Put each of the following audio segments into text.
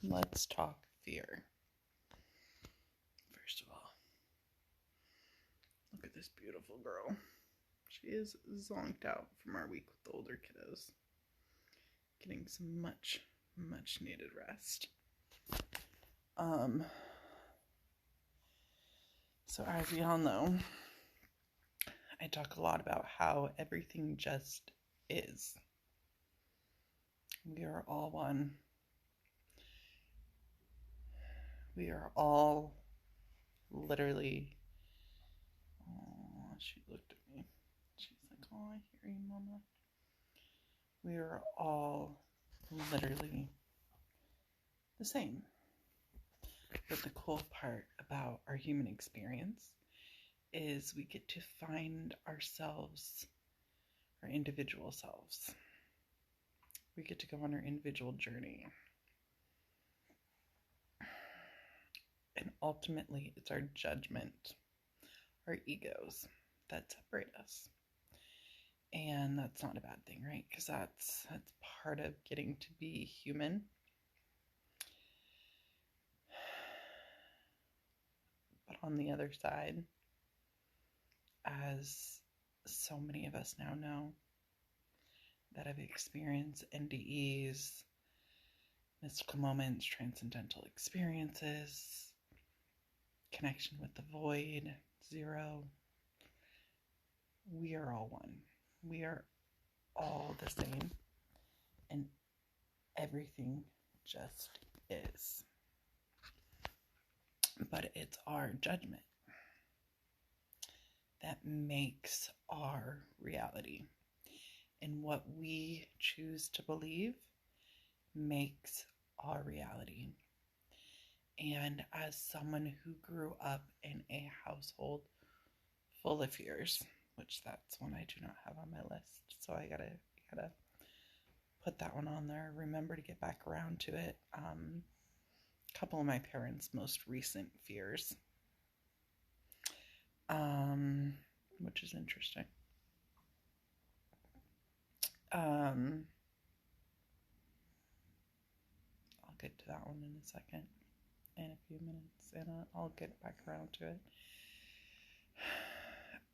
Let's talk fear. First of all, look at this beautiful girl. She is zonked out from our week with the older kiddos. Getting some much needed rest. So as we all know, I talk a lot about how everything just is. We are all one. We are all literally... Oh, she looked at me. She's like, oh, I hear you, Mama. We are all literally the same. But the cool part about our human experience is we get to find ourselves, our individual selves. We get to go on our individual journey. And ultimately, it's our judgment, our egos that separate us. And that's not a bad thing, right? Because that's part of getting to be human. But on the other side, as so many of us now know that have experienced NDEs, mystical moments, transcendental experiences, connection with the void, zero, we are all one. We are all the same, and everything just is. But it's our judgment that makes our reality. And what we choose to believe makes our reality. And as someone who grew up in a household full of fears, which that's one I do not have on my list, so I gotta put that one on there. Remember to get back around to it. A couple of my parents' most recent fears, which is interesting. I'll get to that one in a second, in a few minutes, and I'll get back around to it.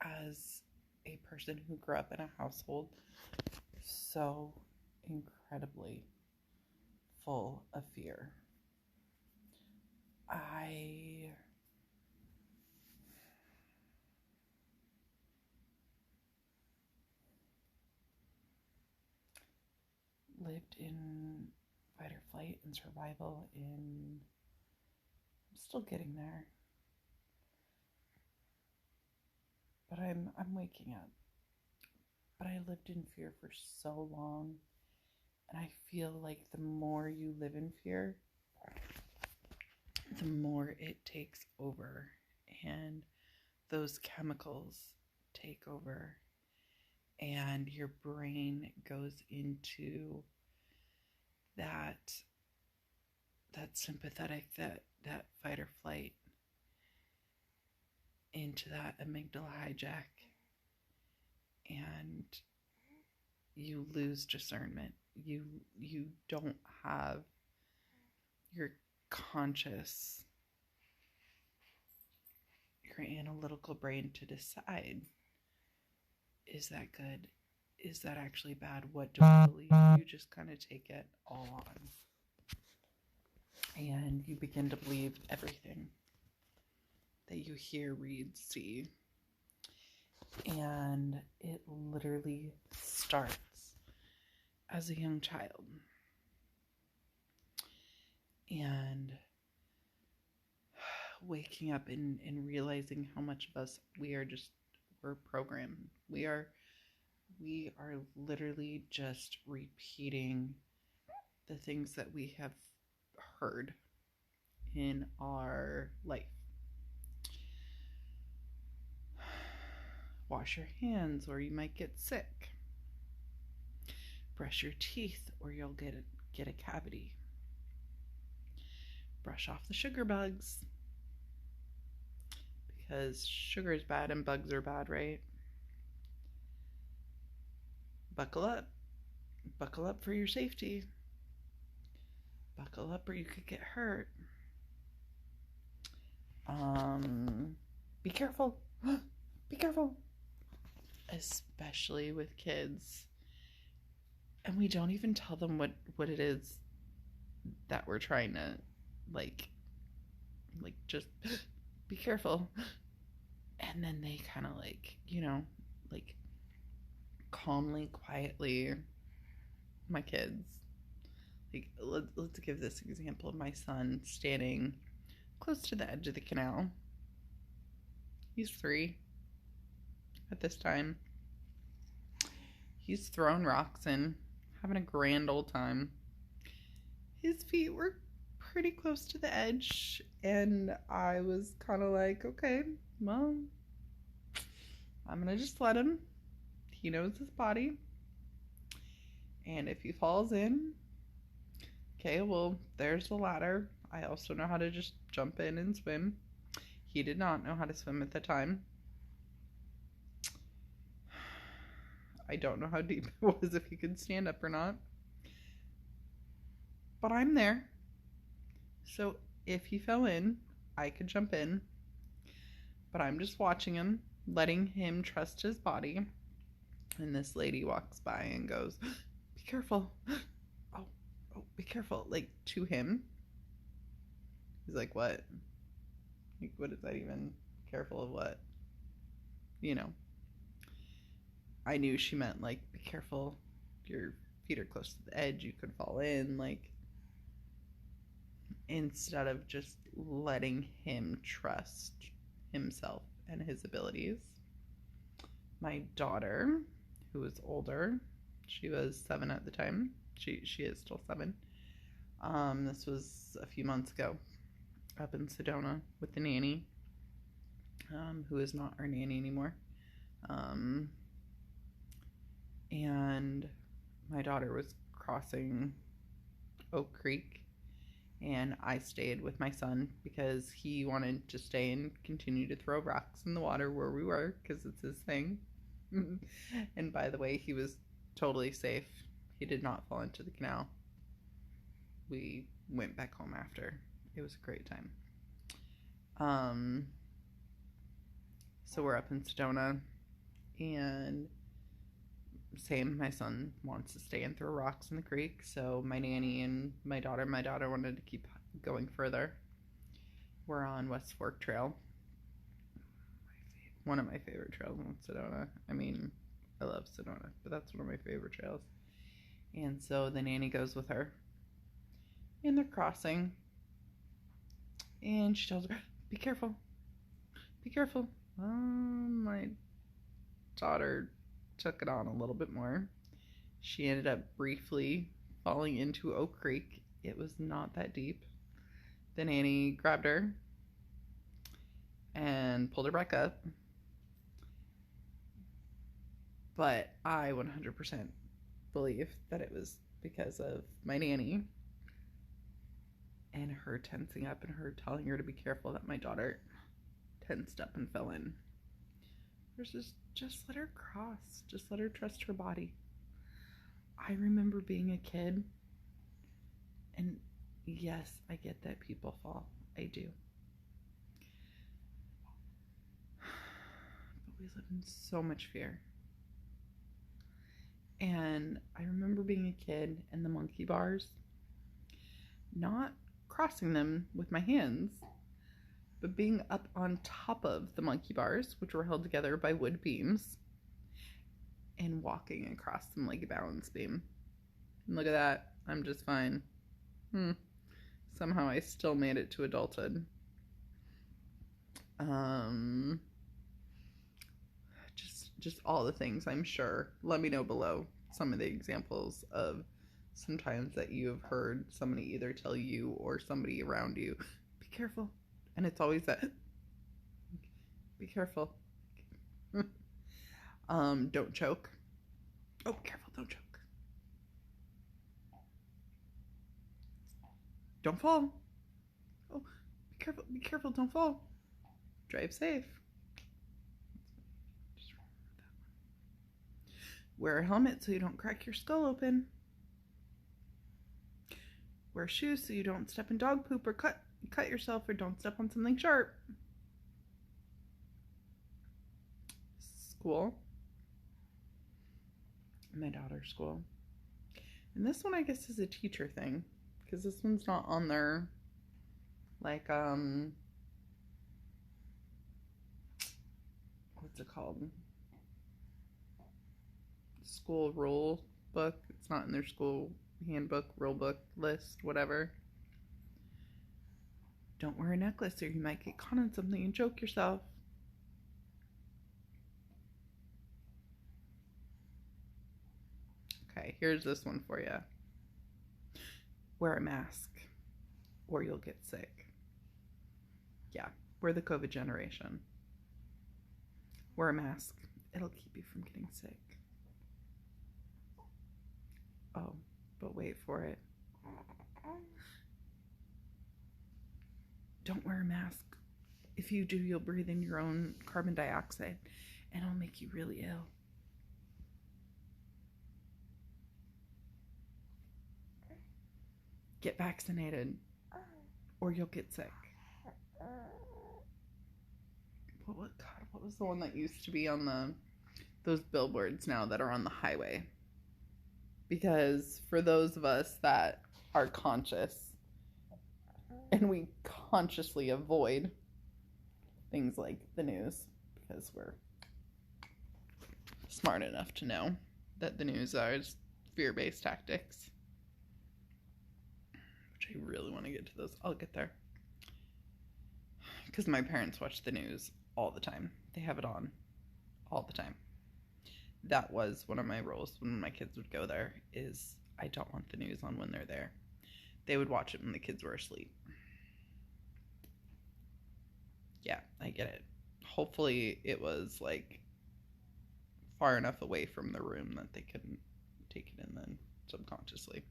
As a person who grew up in a household so incredibly full of fear, I lived in fight or flight and survival, I'm still getting there. But I'm waking up. But I lived in fear for so long, and I feel like the more you live in fear, the more it takes over, and those chemicals take over, and your brain goes into that sympathetic, that fight or flight, into that amygdala hijack, and you lose discernment. You don't have your conscious, your analytical brain to decide, is that good? Is that actually bad? What do I believe? You just kind of take it all on. And you begin to believe everything that you hear, read, see. And it literally starts as a young child. And waking up and realizing how much of us we're programmed. We are literally just repeating the things that we have heard in our life. Wash your hands or you might get sick. Brush your teeth or you'll get a cavity. Brush off the sugar bugs, because sugar is bad and bugs are bad, right? Buckle up for your safety. buckle up or you could get hurt. Be careful. Be careful. Especially with kids. And we don't even tell them what it is that we're trying to, like just be careful. And then they kind of like calmly, quietly, my kids, like, let's give this example of my son standing close to the edge of the canal. He's 3 at this time. He's throwing rocks in, having a grand old time. His feet were pretty close to the edge, and I was kind of like, okay, well, I'm gonna just let him. He knows his body. And if he falls in, okay, well, there's the ladder. I also know how to just jump in and swim. He did not know how to swim at the time. I don't know how deep it was, if he could stand up or not. But I'm there. So if he fell in, I could jump in. But I'm just watching him, letting him trust his body. And this lady walks by and goes, be careful. Oh, be careful. Like, to him. He's like, what? Like, what is that even? Careful of what? You know. I knew she meant, like, be careful. Your feet are close to the edge. You could fall in. Like, instead of just letting him trust himself and his abilities. My daughter, who was older, she was 7 at the time. She is still 7. This was a few months ago, up in Sedona with the nanny, who is not our nanny anymore. And my daughter was crossing Oak Creek, and I stayed with my son because he wanted to stay and continue to throw rocks in the water where we were, because it's his thing. And by the way, he was totally safe. He did not fall into the canal. We went back home after. It was a great time. So we're up in Sedona, and same, my son wants to stay and throw rocks in the creek, so my nanny and my daughter wanted to keep going further. We're on West Fork Trail, one of my favorite trails in Sedona. I mean, I love Sedona, but that's one of my favorite trails. And so the nanny goes with her, and they're crossing, and she tells her, be careful, be careful. My daughter took it on a little bit more. She ended up briefly falling into Oak Creek. It was not that deep. The nanny grabbed her and pulled her back up. But I 100% believe that it was because of my nanny and her tensing up and her telling her to be careful that my daughter tensed up and fell in. Versus just let her cross. Just let her trust her body. I remember being a kid, and yes, I get that people fall. I do. But we live in so much fear. And I remember being a kid and the monkey bars, not crossing them with my hands, but being up on top of the monkey bars, which were held together by wood beams, and walking across them like a balance beam. And look at that. I'm just fine. Somehow I still made it to adulthood. Just all the things, I'm sure. Let me know below some of the examples of sometimes that you have heard somebody either tell you or somebody around you, be careful. And it's always that, be careful. Don't choke. Oh, careful, don't choke. Don't fall. Oh, be careful, don't fall. Drive safe. Just remember that one. Wear a helmet so you don't crack your skull open. Wear shoes so you don't step in dog poop or cut yourself, or don't step on something sharp. School. My daughter's school. And this one I guess is a teacher thing, because this one's not on their like what's it called? School rule book. It's not in their school handbook, rule book, list, whatever. Don't wear a necklace or you might get caught on something and choke yourself. Okay, here's this one for you. Wear a mask or you'll get sick. Yeah, we're the COVID generation. Wear a mask. It'll keep you from getting sick. Oh, but wait for it. Don't wear a mask. If you do, you'll breathe in your own carbon dioxide and it'll make you really ill. Get vaccinated or you'll get sick. What was the one that used to be on those billboards now that are on the highway? Because for those of us that are conscious and we consciously avoid things like the news, because we're smart enough to know that the news are fear-based tactics, which I really want to get to those. I'll get there. Because my parents watch the news all the time. They have it on all the time. That was one of my rules when my kids would go there, is I don't want the news on when they're there. They would watch it when the kids were asleep. Yeah, I get it. Hopefully it was like far enough away from the room that they couldn't take it in then subconsciously.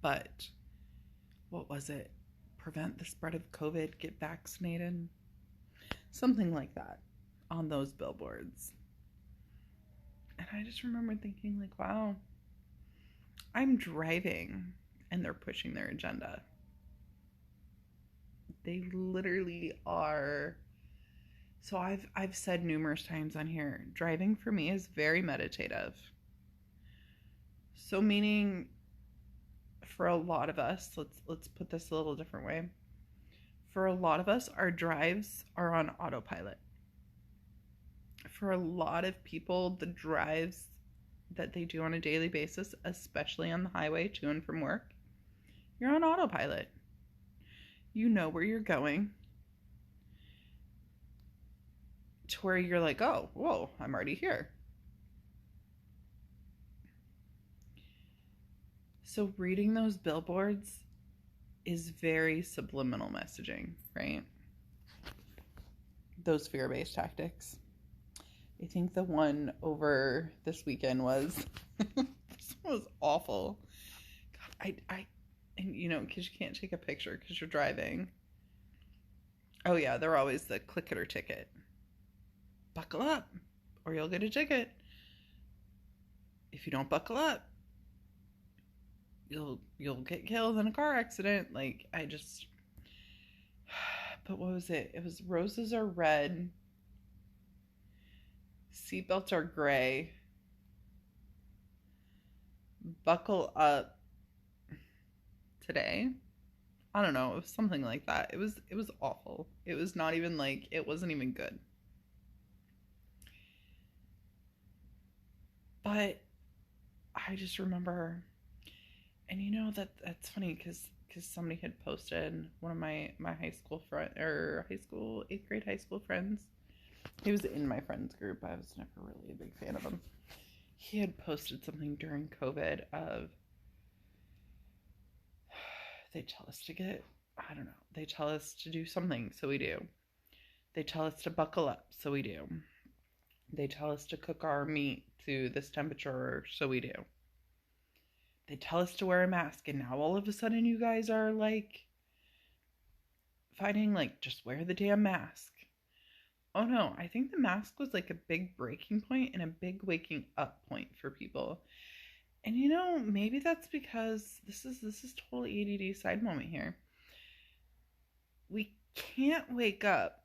But what was it? Prevent the spread of COVID, get vaccinated. Something like that on those billboards. And I just remember thinking like, wow, I'm driving and they're pushing their agenda. They literally are. So I've said numerous times on here, driving for me is very meditative. So meaning, for a lot of us, let's put this a little different way. For a lot of us, our drives are on autopilot. For a lot of people, the drives that they do on a daily basis, especially on the highway to and from work, you're on autopilot. You know where you're going, to where you're like, oh, whoa, I'm already here. So reading those billboards is very subliminal messaging, right? Those fear-based tactics. I think the one over this weekend was, this was awful. God, and you know, because you can't take a picture because you're driving. Oh yeah, they're always the click it or ticket. Buckle up or you'll get a ticket. If you don't buckle up, you'll get killed in a car accident. Like, but what was it? It was roses are red, seatbelts are gray, buckle up today. I don't know, it was something like that. It was awful. It was not even like, it wasn't even good. But I just remember, and you know, that's funny because somebody had posted, one of my high school 8th grade high school friends. He was in my friends group. I was never really a big fan of him. He had posted something during COVID of, they tell us to get, I don't know, they tell us to do something, so we do. They tell us to buckle up, so we do. They tell us to cook our meat to this temperature, so we do. They tell us to wear a mask, and now all of a sudden you guys are like fighting, like, just wear the damn mask. Oh no, I think the mask was like a big breaking point and a big waking up point for people. And maybe that's because this is totally ADD side moment here. We can't wake up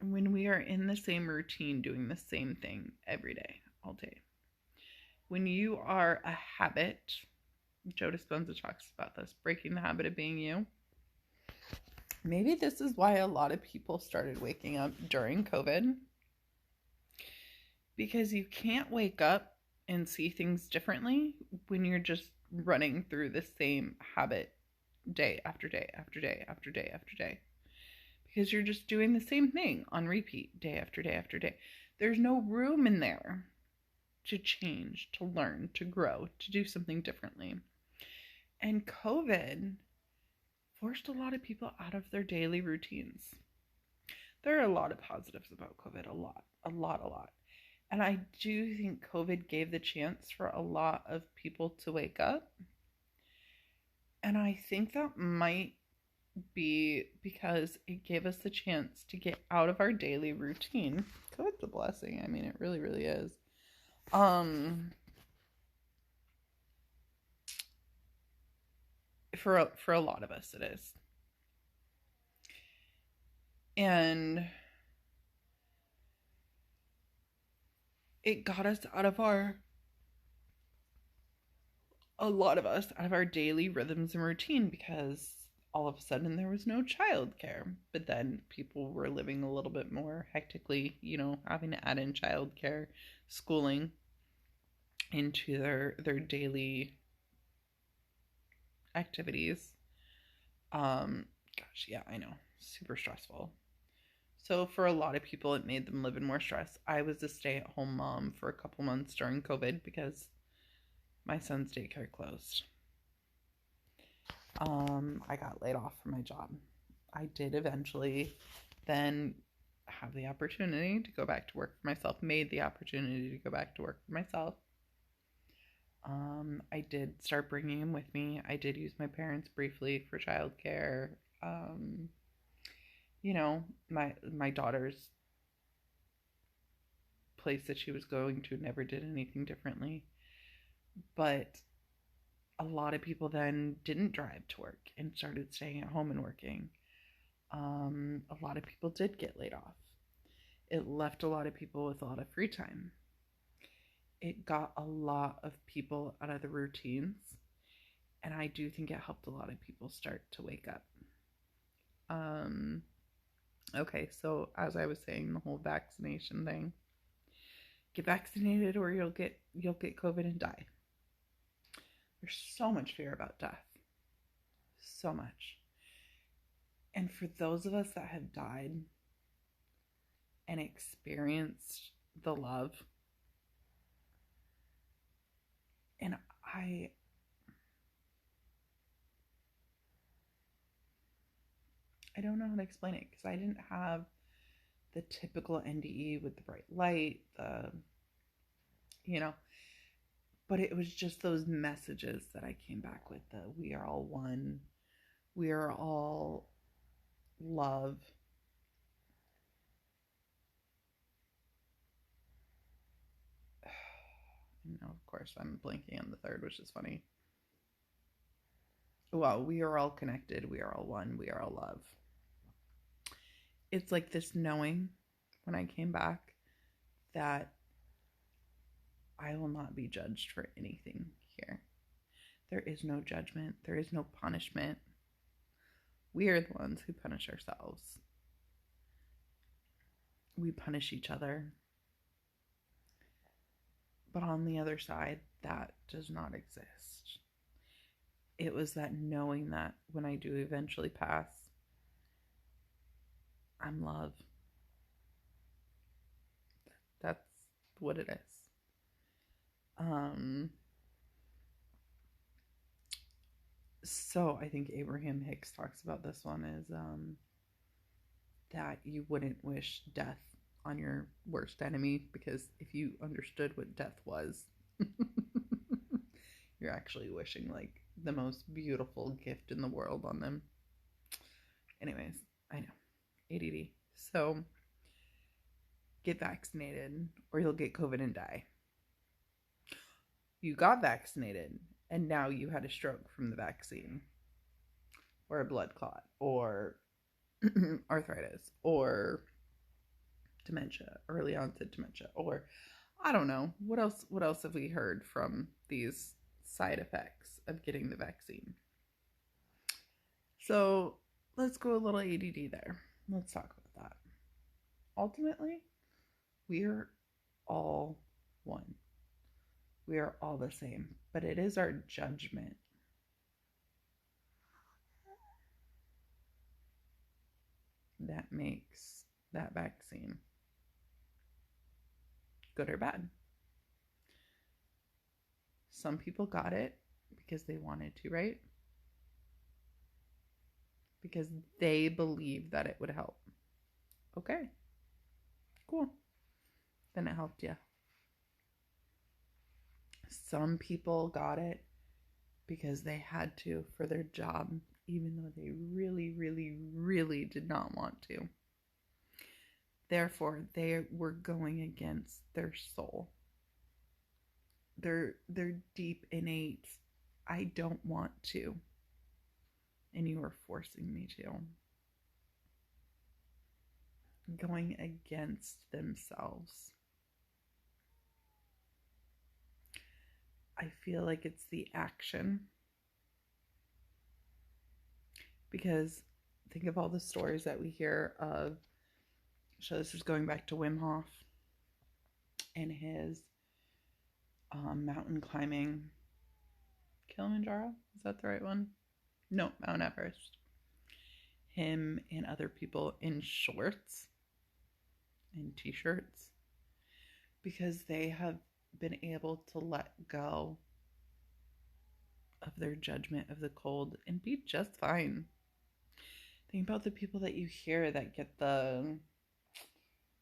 when we are in the same routine doing the same thing every day, all day. When you are a habit, Joe Dispenza talks about this, breaking the habit of being you. Maybe this is why a lot of people started waking up during COVID, because you can't wake up and see things differently when you're just running through the same habit day after day after day after day after day, because you're just doing the same thing on repeat day after day after day. There's no room in there to change, to learn, to grow, to do something differently. And COVID forced a lot of people out of their daily routines. There are a lot of positives about COVID, a lot. And I do think COVID gave the chance for a lot of people to wake up. And I think that might be because it gave us the chance to get out of our daily routine. COVID's a blessing. I mean, it really, really is. For a lot of us, it is. And it got us out of a lot of us out of our daily rhythms and routine, because all of a sudden there was no childcare. But then people were living a little bit more hectically, having to add in childcare, schooling into their daily activities. Gosh, yeah, I know. Super stressful. So for a lot of people, it made them live in more stress. I was a stay-at-home mom for a couple months during COVID because my son's daycare closed. I got laid off from my job. I did eventually then have the opportunity to go back to work for myself, made the opportunity to go back to work for myself. I did start bringing him with me. I did use my parents briefly for childcare. My daughter's place that she was going to never did anything differently. But a lot of people then didn't drive to work and started staying at home and working. A lot of people did get laid off. It left a lot of people with a lot of free time. It got a lot of people out of the routines, and I do think it helped a lot of people start to wake up. Okay, so as I was saying, the whole vaccination thing. Get vaccinated or you'll get COVID and die. There's so much fear about death. So much. And for those of us that have died and experienced the love, and I don't know how to explain it, because I didn't have the typical NDE with the bright light, but it was just those messages that I came back with, the we are all one, we are all love. Of course, I'm blanking on the third, which is funny. Well, we are all connected, we are all one, we are all love. It's like this knowing when I came back that I will not be judged for anything here. There is no judgment. There is no punishment. We are the ones who punish ourselves. We punish each other. But on the other side, that does not exist. It was that knowing that when I do eventually pass, I'm love. That's what it is. So I think Abraham Hicks talks about this one is that you wouldn't wish death on your worst enemy, because if you understood what death was, you're actually wishing like the most beautiful gift in the world on them. Anyways, I know. ADD, So get vaccinated or you'll get COVID and die. You got vaccinated and now you had a stroke from the vaccine or a blood clot or arthritis or dementia, early onset dementia, or I don't know. What else have we heard from these side effects of getting the vaccine? So let's go a little ADD there. Let's talk about that. Ultimately, we're all one. We are all the same, but it is our judgment that makes that vaccine good or bad. Some people got it because they wanted to, right? Because they believed that it would help. Okay, cool. Then it helped you. Some people got it because they had to for their job, even though they really, really, really did not want to. Therefore, they were going against their soul. Their deep innate, I don't want to, and you are forcing me to. Going against themselves. I feel like it's the action. Because think of all the stories that we hear of. So this is going back to Wim Hof and his mountain climbing. Kilimanjaro? Is that the right one? No, Mount Everest. Him and other people in shorts and t-shirts because they have been able to let go of their judgment of the cold and be just fine. Think about the people that you hear that get the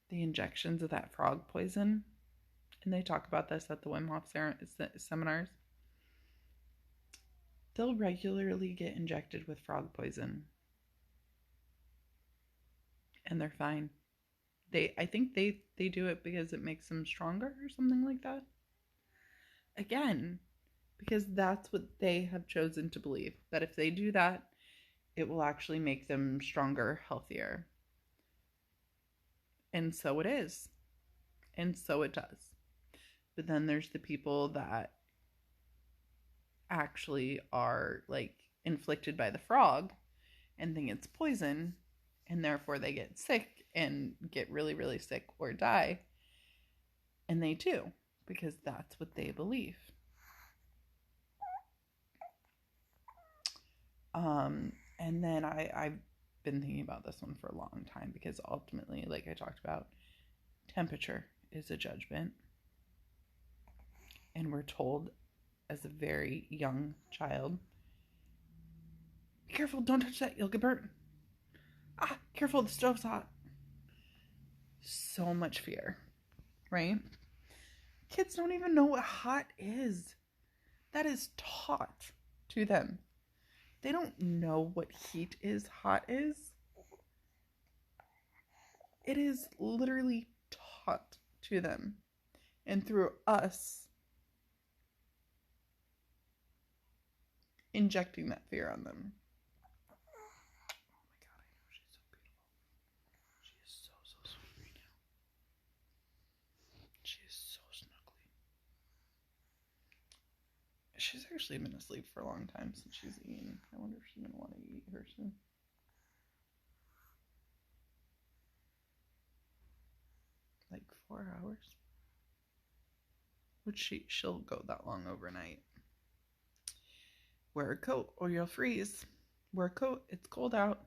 injections of that frog poison, and they talk about this at the Wim Hof seminars. They'll regularly get injected with frog poison and they're fine. I think they do it because it makes them stronger or something like that. Again, because that's what they have chosen to believe, that if they do that, it will actually make them stronger, healthier. And so it is. And so it does. But then there's the people that actually are like inflicted by the frog and think it's poison, and therefore they get sick and get really, really sick or die. And they do, because that's what they believe. And then I've been thinking about this one for a long time because ultimately, like I talked about, temperature is a judgment. And we're told as a very young child, be careful, don't touch that, you'll get burnt. Ah, careful, the stove's hot. So much fear, right? Kids don't even know what hot is. That is taught to them. They don't know what heat is, hot is. It is literally taught to them. And through us injecting that fear on them. Oh my God, I know, she's so beautiful. She is so sweet right now. She is so snuggly. She's actually been asleep for a long time since she's eaten. I wonder if she's going to want to eat her soon. Like 4 hours? Which she'll go that long overnight. Wear a coat or you'll freeze. Wear a coat, it's cold out.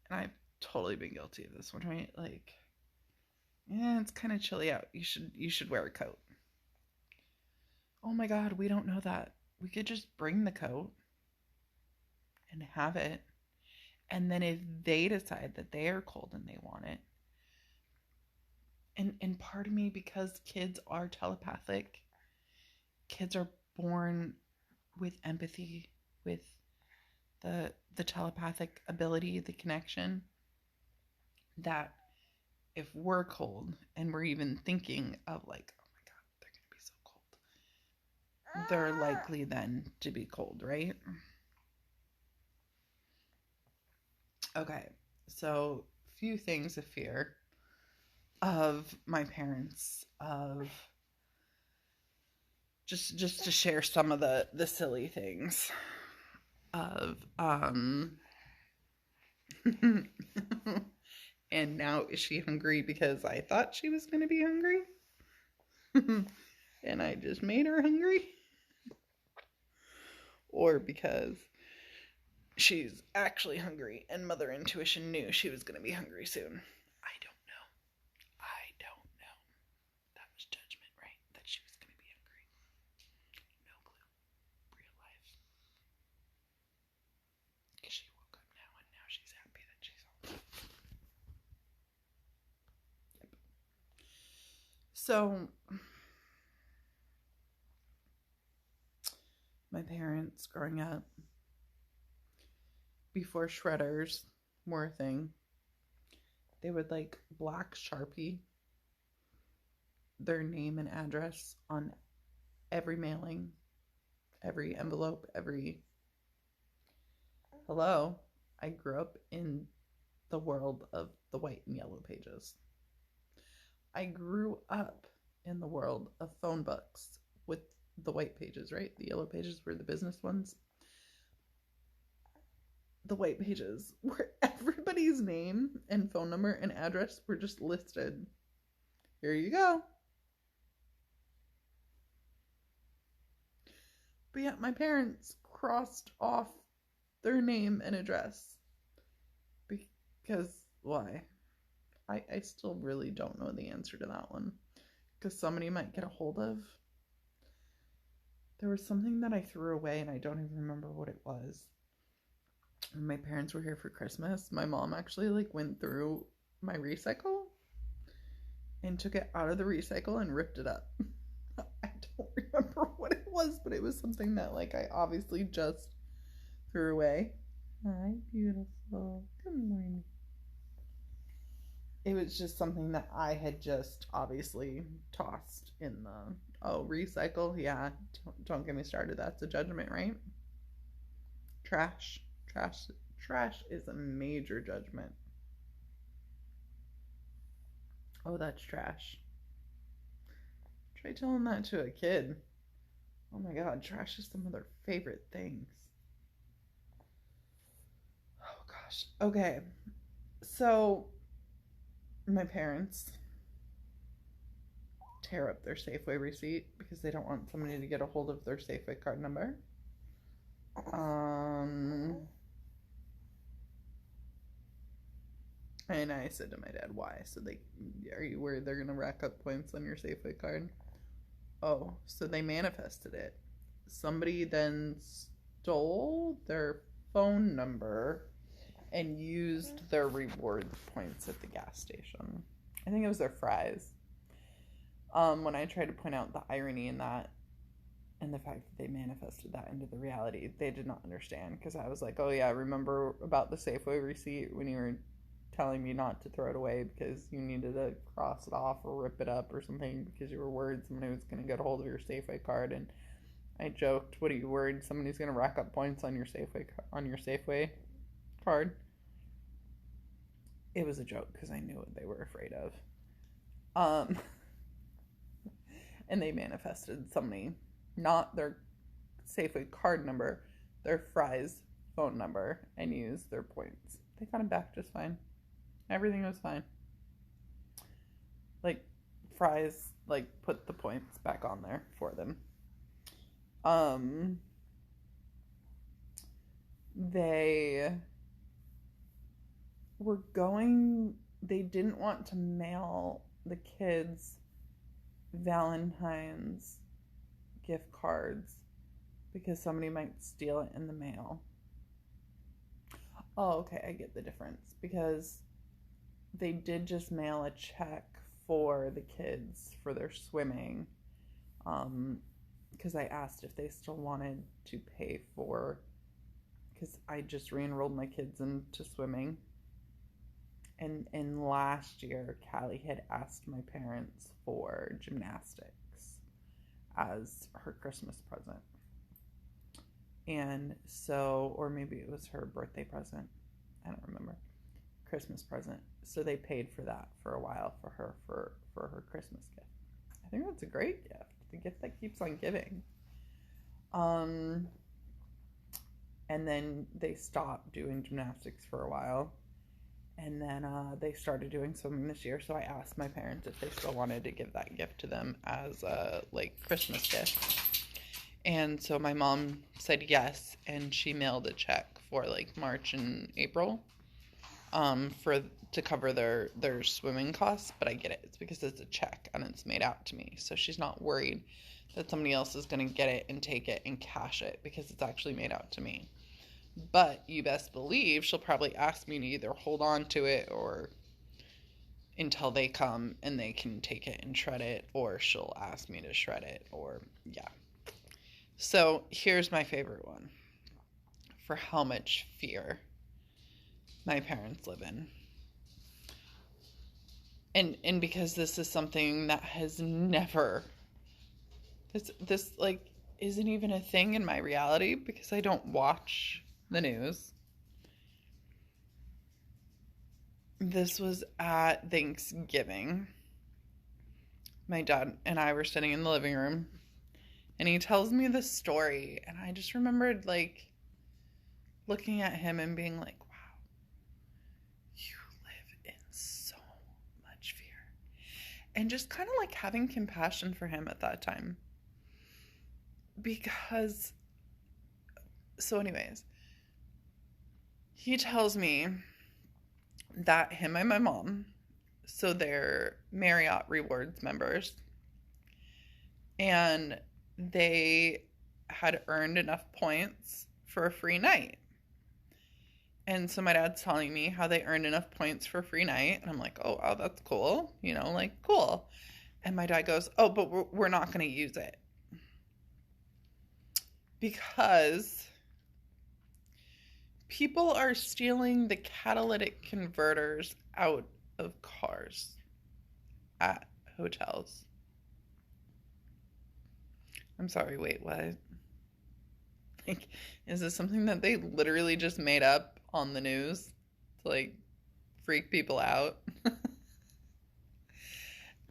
And I've totally been guilty of this one, right? Like, yeah, it's kind of chilly out. You should wear a coat. Oh my God, we don't know that. We could just bring the coat and have it. And then if they decide that they are cold and they want it, and part of me, because kids are telepathic, kids are born with empathy, with the telepathic ability, the connection. that if we're cold and we're even thinking of like, oh my God, they're going to be so cold, they're likely then to be cold, right? Okay, so few things of fear of my parents, of just to share some of the silly things of and now is she hungry because I thought she was going to be hungry and I just made her hungry, or because she's actually hungry and Mother Intuition knew she was going to be hungry soon. I don't know. I don't know. That was judgment, right? That she was going to be hungry. No clue. Real life. Because she woke up now and now she's happy that she's home. Yep. So, my parents growing up, before shredders were a thing, they would like black Sharpie their name and address on every mailing, every envelope, every. Hello, I grew up in the world of the white and yellow pages. I grew up in the world of phone books with the white pages, right? The yellow pages were the business ones. The white pages where everybody's name and phone number and address were just listed. Here you go. But yet my parents crossed off their name and address. Because why? I still really don't know the answer to that one. Because somebody might get a hold of. There was something that I threw away and I don't even remember what it was. When my parents were here for Christmas, my mom actually like went through my recycle and took it out of the recycle and ripped it up. I don't remember what it was, but it was something that like I obviously just threw away. Hi, beautiful. Good morning. It was just something that I had just obviously tossed in the recycle. Yeah, don't get me started. That's a judgment, right? Trash is a major judgment. Oh, that's trash. Try telling that to a kid. Oh my God, trash is some of their favorite things. Oh gosh. Okay. So my parents tear up their Safeway receipt because they don't want somebody to get a hold of their Safeway card number. And I said to my dad, why? So are you worried they're gonna rack up points on your Safeway card? Oh, so they manifested it. Somebody then stole their phone number and used their reward points at the gas station. I think it was their fries. When I tried to point out the irony in that and the fact that they manifested that into the reality, they did not understand, because I was like, oh yeah, remember about the Safeway receipt when you were telling me not to throw it away because you needed to cross it off or rip it up or something because you were worried somebody was going to get a hold of your Safeway card. And I joked, what are you worried somebody's going to rack up points on your Safeway card? It was a joke because I knew what they were afraid of. And they manifested somebody, not their Safeway card number, their Fry's phone number, and used their points. They got it back just fine. Everything was fine. Like, Fry's, like, put the points back on there for them. They didn't want to mail the kids Valentine's gift cards because somebody might steal it in the mail. Oh, okay, I get the difference, because they did just mail a check for the kids for their swimming, because I asked if they still wanted to pay for, because I just re-enrolled my kids into swimming, And last year, Callie had asked my parents for gymnastics as her Christmas present. And so, or maybe it was her birthday present. I don't remember. Christmas present. So they paid for that for a while for her for her Christmas gift. I think that's a great gift. The gift that keeps on giving. And then they stopped doing gymnastics for a while. And then they started doing swimming this year. So I asked my parents if they still wanted to give that gift to them as a Christmas gift. And so my mom said yes, and she mailed a check for March and April, to cover their swimming costs. But I get it; it's because it's a check and it's made out to me, so she's not worried that somebody else is going to get it and take it and cash it because it's actually made out to me. But you best believe she'll probably ask me to either hold on to it or until they come and they can take it and shred it, or she'll ask me to shred it, or yeah. So here's my favorite one for how much fear my parents live in. And because this is something that has never, this isn't even a thing in my reality because I don't watch the news. This was at Thanksgiving. My dad and I were sitting in the living room, and he tells me this story, and I just remembered looking at him and being like, wow, you live in so much fear. And just kind of having compassion for him at that time. Because, so anyways, he tells me that him and my mom, so they're Marriott Rewards members, and they had earned enough points for a free night. And so my dad's telling me how they earned enough points for a free night. And I'm like, oh, wow, that's cool. Cool. And my dad goes, oh, but we're not going to use it. Because people are stealing the catalytic converters out of cars at hotels. I'm sorry, wait, what? Is this something that they literally just made up on the news to freak people out?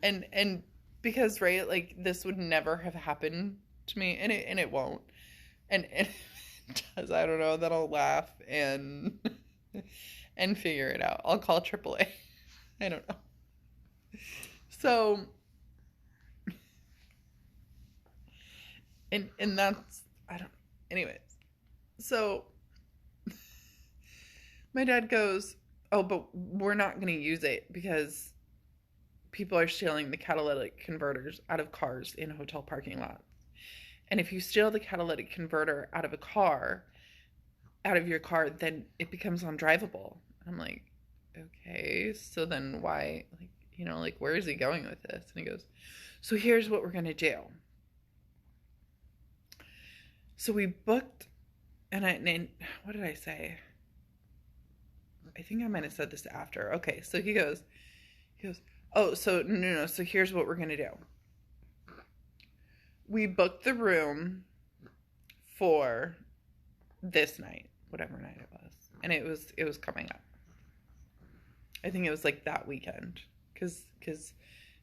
and because, right, this would never have happened to me, and it won't. And if it does, I don't know, then I'll laugh and figure it out. I'll call AAA. I don't know. So, and that's, I don't, anyways. So, my dad goes, oh, but we're not going to use it because people are stealing the catalytic converters out of cars in hotel parking lots. And if you steal the catalytic converter out of your car, then it becomes undrivable. I'm like, okay, so then why, where is he going with this? And he goes, so here's what we're going to do. So we booked, and what did I say? I think I might have said this after. Okay, so he goes, oh, so no, so here's what we're going to do. We booked the room for this night, whatever night it was. And it was coming up. I think it was that weekend. Because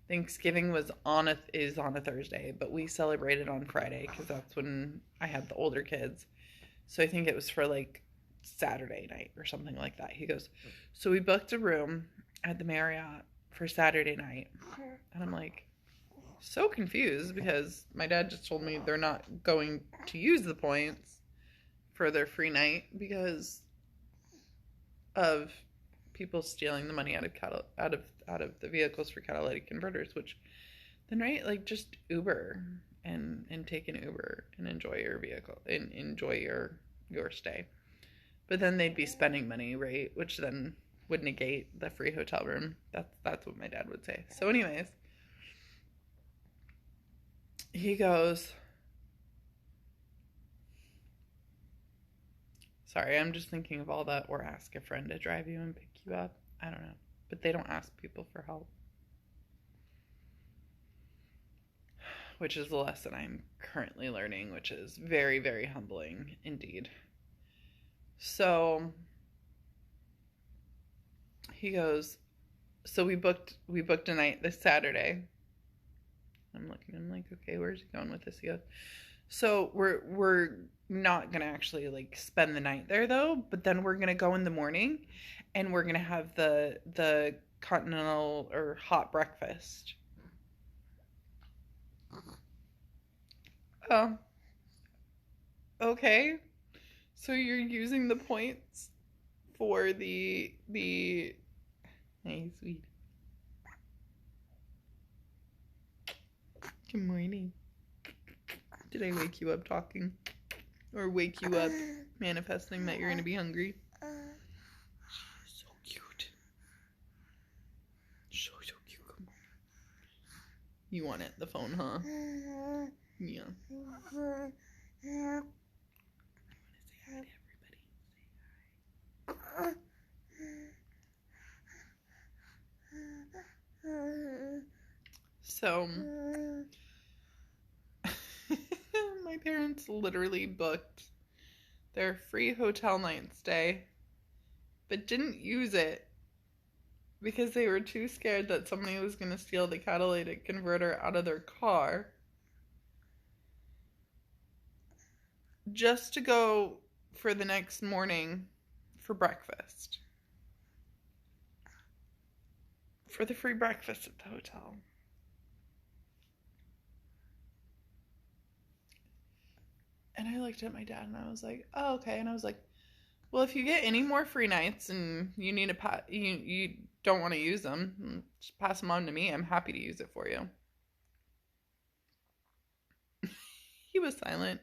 Thanksgiving is on a Thursday, but we celebrated on Friday because that's when I had the older kids. So I think it was for Saturday night or something like that. He goes, so we booked a room at the Marriott for Saturday night. And I'm like, so confused because my dad just told me they're not going to use the points for their free night because of people stealing the money out of the vehicles for catalytic converters, which then, right, just Uber and take an Uber and enjoy your vehicle and enjoy your stay. But then they'd be spending money, right, which then would negate the free hotel room. That's what my dad would say. So anyways, he goes, sorry, I'm just thinking of all that, or ask a friend to drive you and pick you up. I don't know. but they don't ask people for help. Which is the lesson I'm currently learning, which is very, very humbling indeed. So he goes, so we booked a night this Saturday. I'm like, okay, where's he going with this? He goes, so we're not gonna actually like spend the night there though, but then we're gonna go in the morning and we're gonna have the continental or hot breakfast. Oh, okay. So you're using the points for the hey sweet. Good morning. Did I wake you up talking? Or wake you up manifesting that you're gonna be hungry? She's so cute. So cute. Come on. You want it, the phone, huh? Yeah. You want to say hi to everybody? Say hi. So, my parents literally booked their free hotel night stay, but didn't use it because they were too scared that somebody was going to steal the catalytic converter out of their car, just to go for the next morning for breakfast. For the free breakfast at the hotel. And I looked at my dad and I was like, oh, okay. And I was like, well, if you get any more free nights and you need you don't want to use them, just pass them on to me. I'm happy to use it for you. He was silent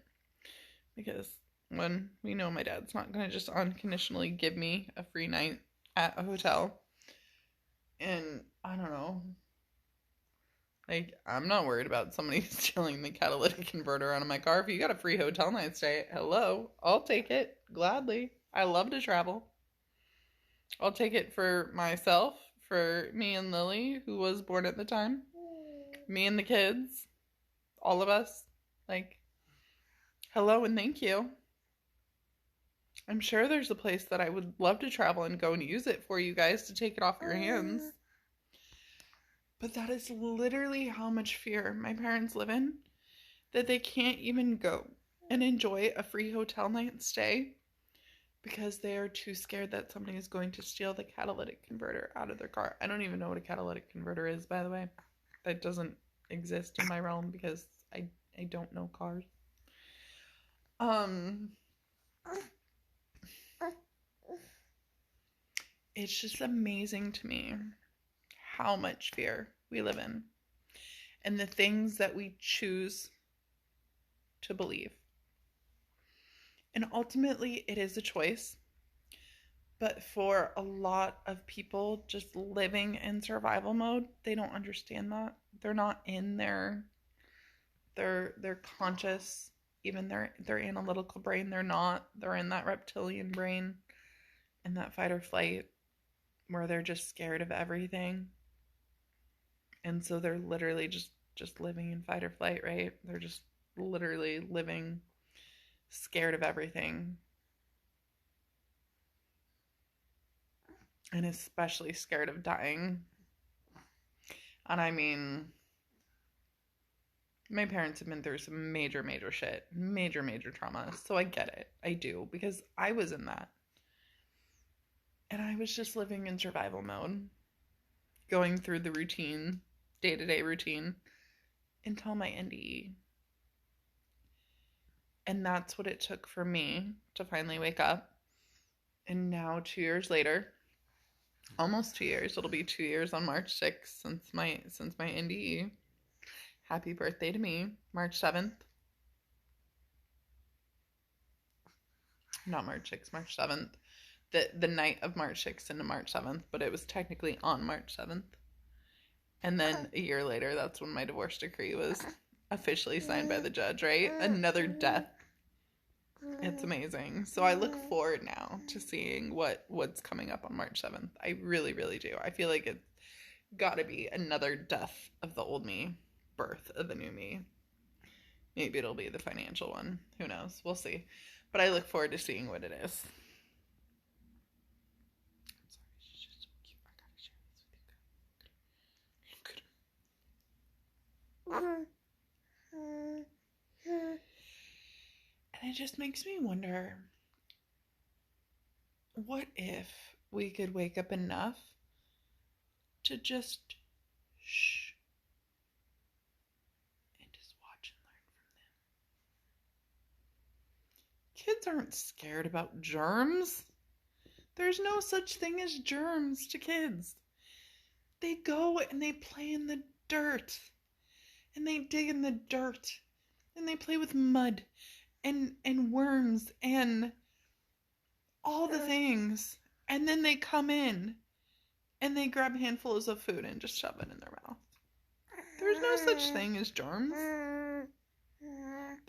because when we know my dad's not going to just unconditionally give me a free night at a hotel. And I don't know. Like, I'm not worried about somebody stealing the catalytic converter out of my car. If you got a free hotel night stay, hello, I'll take it gladly. I love to travel. I'll take it for myself, for me and Lily, who was born at the time, me and the kids, all of us. Like, hello and thank you. I'm sure there's a place that I would love to travel and go and use it for you guys to take it off your hands. But that is literally how much fear my parents live in, that they can't even go and enjoy a free hotel night stay because they are too scared that somebody is going to steal the catalytic converter out of their car. I don't even know what a catalytic converter is, by the way. That doesn't exist in my realm because I don't know cars. It's just amazing to me how much fear we live in and the things that we choose to believe. And ultimately, it is a choice. But for a lot of people just living in survival mode, they don't understand that. They're not in their conscious, even their analytical brain. They're not. They're in that reptilian brain, in that fight or flight, where they're just scared of everything. And so they're literally just living in fight or flight, right? They're just literally living scared of everything. And especially scared of dying. And I mean, my parents have been through some major shit. Major trauma. So I get it. I do. Because I was in that. And I was just living in survival mode. Going through the routine, day-to-day routine, until my NDE. And that's what it took for me to finally wake up. And now 2 years later, almost 2 years, it'll be 2 years on March 6th since my NDE. Happy birthday to me, March 7th. Not March 6th, March 7th. The night of March 6th into March 7th, but it was technically on March 7th. And then a year later, that's when my divorce decree was officially signed by the judge, right? Another death. It's amazing. So I look forward now to seeing what's coming up on March 7th. I really, really do. I feel like it's got to be another death of the old me, birth of the new me. Maybe it'll be the financial one. Who knows? We'll see. But I look forward to seeing what it is. I'm sorry, she's just so cute. I gotta share this with you guys. And it just makes me wonder, what if we could wake up enough to just shh and just watch and learn from them? Kids aren't scared about germs. There's no such thing as germs to kids. They go and they play in the dirt, and they dig in the dirt, and they play with mud and worms and all the things, and then they come in and they grab handfuls of food and just shove it in their mouth. There's no such thing as germs. They're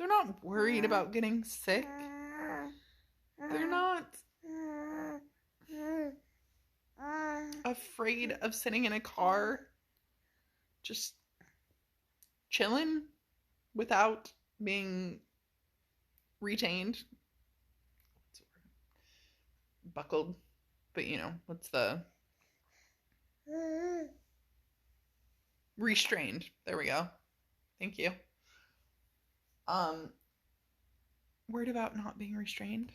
not worried about getting sick. They're not afraid of sitting in a car just chilling without being retained. Buckled. But you know, what's the restrained. There we go. Thank you. Worried about not being restrained.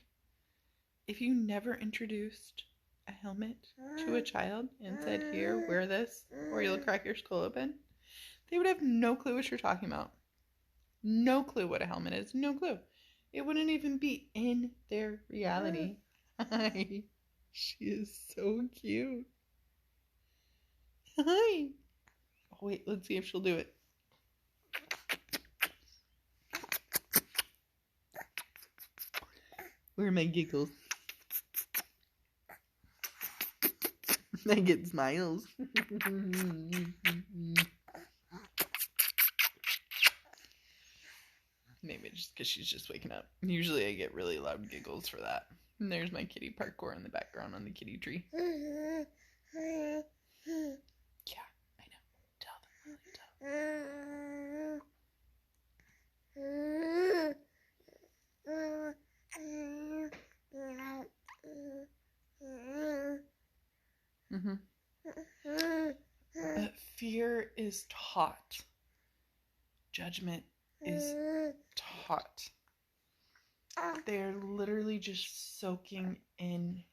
If you never introduced a helmet to a child and said, here, wear this, or you'll crack your skull open, they would have no clue what you're talking about. No clue what a helmet is. No clue. It wouldn't even be in their reality. Hi. She is so cute. Hi. Oh, wait, let's see if she'll do it. Where are my giggles? I get smiles. Maybe just because she's just waking up. Usually I get really loud giggles for that. And there's my kitty parkour in the background on the kitty tree. Yeah, I know. Tell them. But fear is taught. Judgment is taught. They're literally just soaking in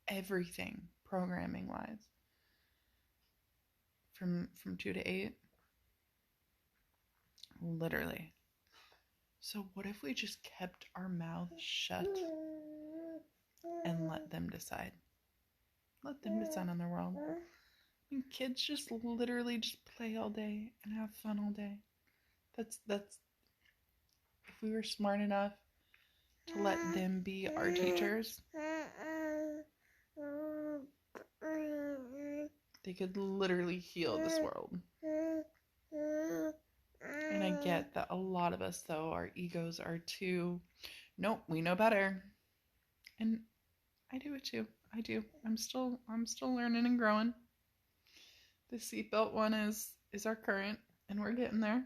everything, programming wise. From 2 to 8. Literally. So what if we just kept our mouths shut and let them decide? Let them decide on their world. I mean, kids just literally just play all day and have fun all day. That's if we were smart enough to let them be our teachers, they could literally heal this world. And I get that a lot of us, though, our egos are too, nope, we know better. And I do it too. I do. I'm still learning and growing. The seatbelt one is our current, and we're getting there.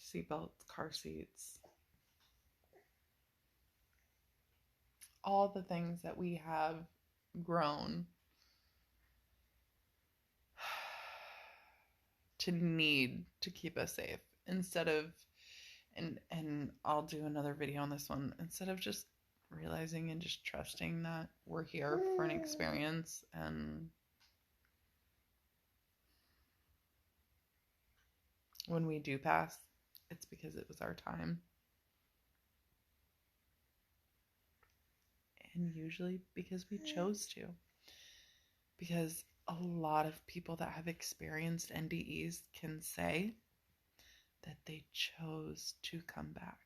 Seatbelts, car seats, all the things that we have grown to need to keep us safe, instead of, and I'll do another video on this one, instead of just realizing and just trusting that we're here for an experience, and when we do pass, it's because it was our time. And usually because we chose to. Because a lot of people that have experienced NDEs can say that they chose to come back.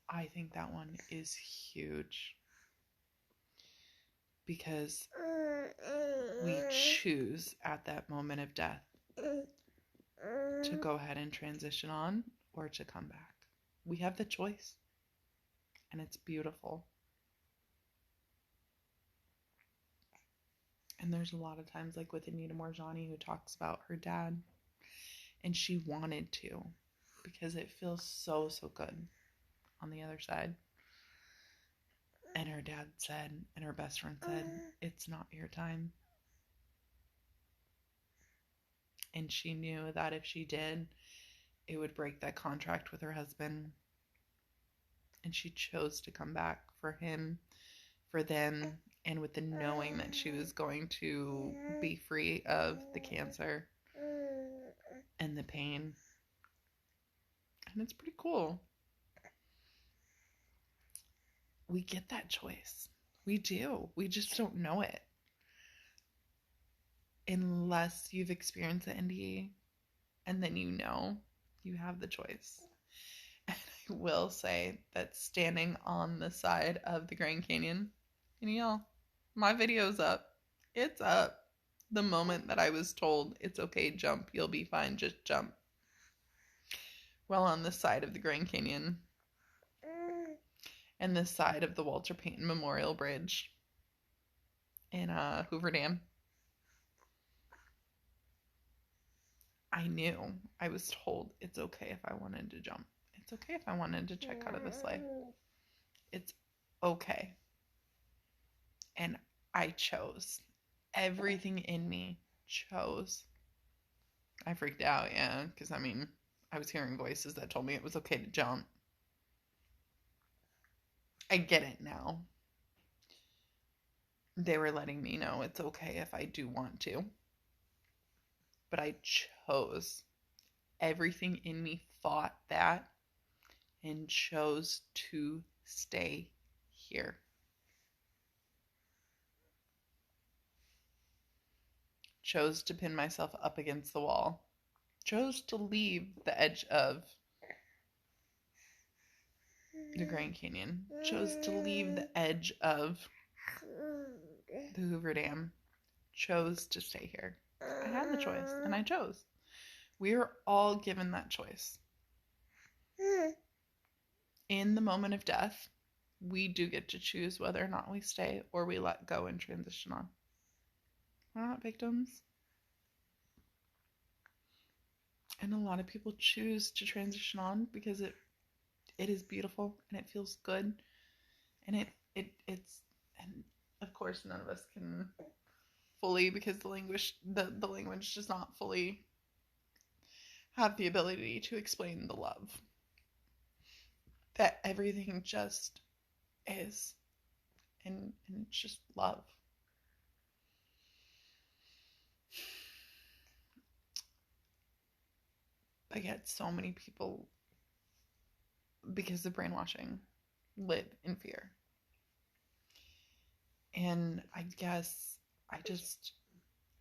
I think that one is huge. Because we choose at that moment of death to go ahead and transition on or to come back. We have the choice, and it's beautiful. And there's a lot of times, like with Anita Morjani, who talks about her dad, and she wanted to because it feels so, so good on the other side. And her dad said, and her best friend said, it's not your time. And she knew that if she did, it would break that contract with her husband. And she chose to come back for him, for them, and with the knowing that she was going to be free of the cancer and the pain. And it's pretty cool. We get that choice. We do. We just don't know it. Unless you've experienced the NDE, and then you know you have the choice. And I will say that standing on the side of the Grand Canyon, and y'all, my video's up. It's up. The moment that I was told, it's okay, jump, you'll be fine, just jump. Well, on the side of the Grand Canyon, and the side of the Walter Payton Memorial Bridge in Hoover Dam, I knew. I was told it's okay if I wanted to jump. It's okay if I wanted to check out of this life. It's okay. And I chose. Everything in me chose. I freaked out, yeah, because I was hearing voices that told me it was okay to jump. I get it now. They were letting me know it's okay if I do want to. But I chose. Everything in me fought that and chose to stay here. Chose to pin myself up against the wall. Chose to leave the edge of the Grand Canyon. Chose to leave the edge of the Hoover Dam. Chose to stay here. I had the choice, and I chose. We are all given that choice. In the moment of death, we do get to choose whether or not we stay or we let go and transition on. We're not victims. And a lot of people choose to transition on because it is beautiful and it feels good. And it's and of course none of us can fully, because the language does not fully have the ability to explain the love. That everything just is. And it's just love. But yet so many people, because of brainwashing, live in fear. And I guess I just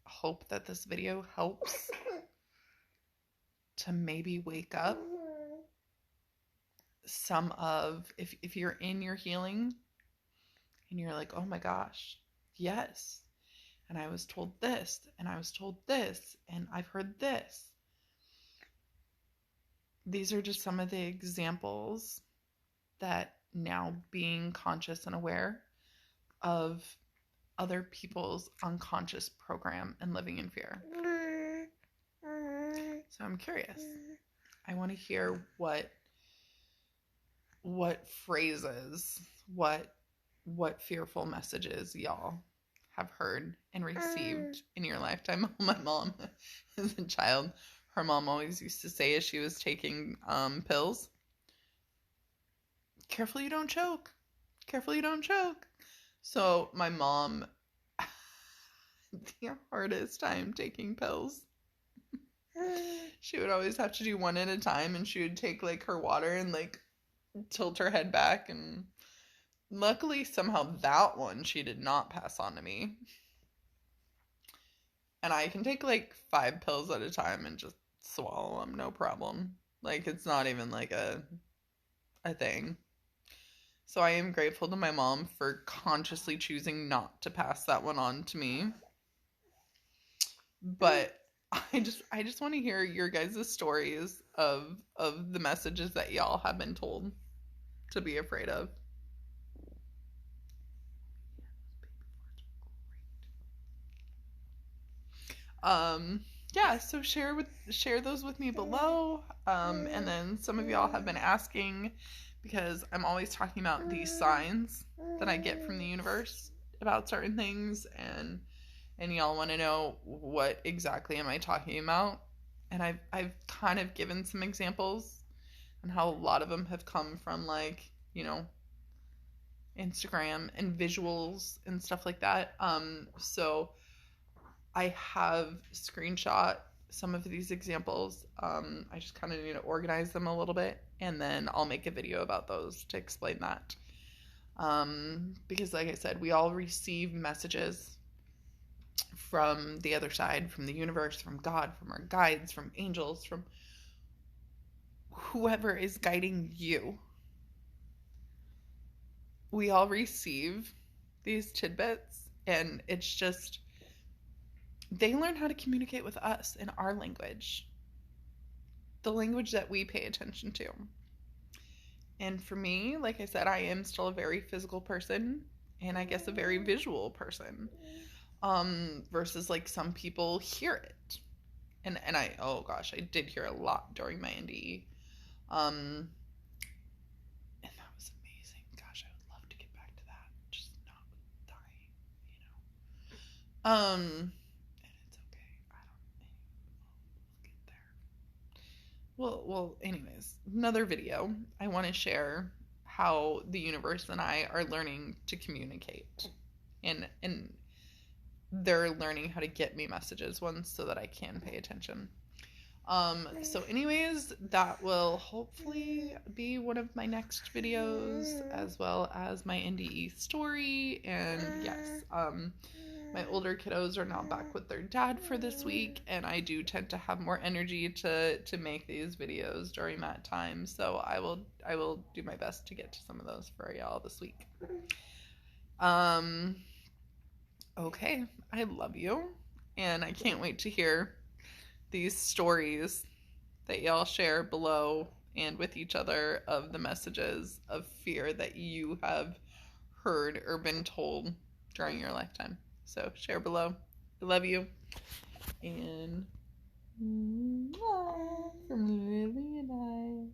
hope that this video helps to maybe wake up some of, if you're in your healing and you're like, oh my gosh, yes, and I was told this, and I was told this, and I've heard this. These are just some of the examples that now being conscious and aware of other people's unconscious program and living in fear. So I'm curious. I want to hear what phrases, what fearful messages y'all have heard and received in your lifetime. My mom, as a child, her mom always used to say as she was taking pills, careful you don't choke. Careful you don't choke. So my mom had the hardest time taking pills. She would always have to do one at a time, and she would take like her water and like tilt her head back, and luckily somehow that one she did not pass on to me. And I can take like 5 pills at a time and just swallow them, no problem. Like it's not even like a thing. So I am grateful to my mom for consciously choosing not to pass that one on to me. But I just want to hear your guys' stories of the messages that y'all have been told to be afraid of. Um, yeah, so share those with me below. And then some of y'all have been asking because I'm always talking about these signs that I get from the universe about certain things, and y'all want to know what exactly am I talking about. And I've kind of given some examples and how a lot of them have come from, like, Instagram and visuals and stuff like that. So I have screenshot some of these examples. I just kind of need to organize them a little bit, and then I'll make a video about those to explain that. Because, like I said, we all receive messages from the other side, from the universe, from God, from our guides, from angels, from whoever is guiding you. We all receive these tidbits, and it's just they learn how to communicate with us in our language, the language that we pay attention to. And for me, like I said, I am still a very physical person, and I guess a very visual person, versus like some people hear it. And I, oh gosh, I did hear a lot during my NDE. And that was amazing. Gosh, I would love to get back to that. Just not with dying, and it's okay. We'll get there. Well, anyways, another video. I want to share how the universe and I are learning to communicate, and they're learning how to get me messages once so that I can pay attention. So anyways, that will hopefully be one of my next videos, as well as my NDE story. And yes, my older kiddos are now back with their dad for this week, and I do tend to have more energy to make these videos during that time. So I will do my best to get to some of those for y'all this week. Okay, I love you, and I can't wait to hear these stories that y'all share below and with each other of the messages of fear that you have heard or been told during your lifetime. So share below. I love you. And from Lily and I.